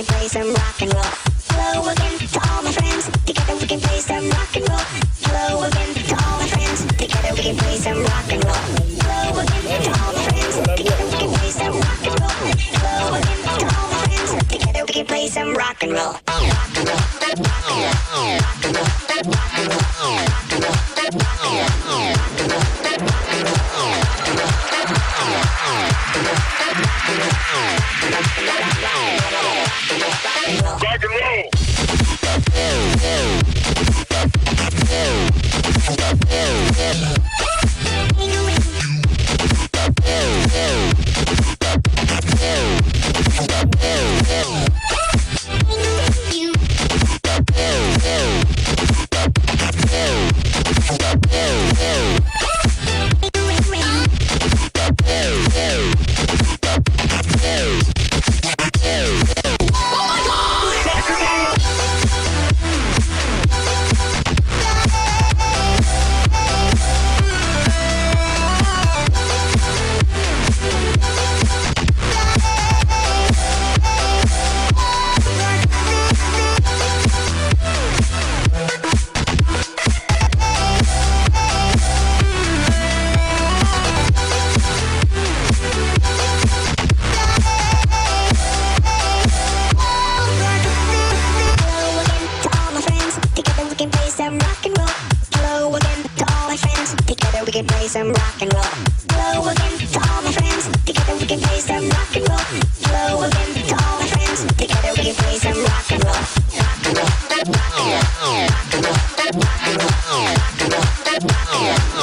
can play some rock and roll. Hello again to all my friends. Together we can play some rock and roll. Hello again to all my friends. Together we can play some rock and roll. Hello again to all my friends. Together we can play some rock and roll. Hello again to all my friends. Together we can play some rock and roll. Rock and roll. Rock and roll. Rock and roll. Rock and roll. Rock and roll. Rock and roll. We can play some rock and roll. Hello again to all my friends. Together we can play some rock and roll. Hello again to all my friends. Together we can play some rock and roll. Rock and roll. Rock and roll. Rock and roll. Rock and roll. Rock and roll. Rock and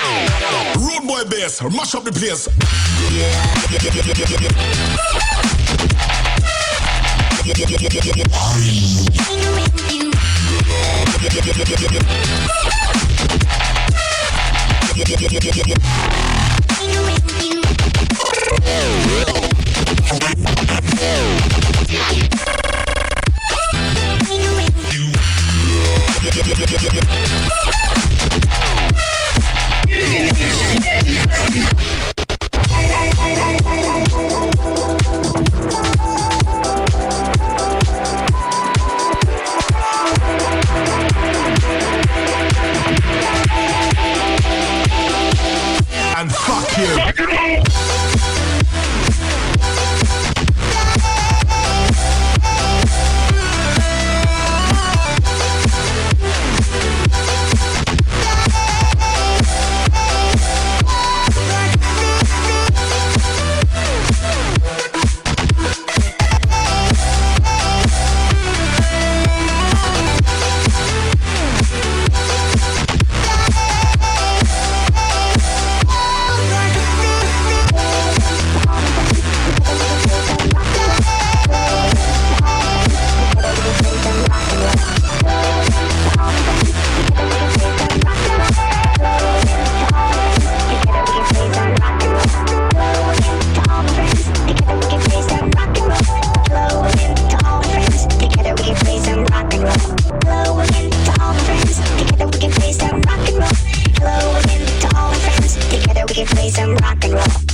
roll. Road boy bass, mash up the place. And fuck you. Play some rock and roll.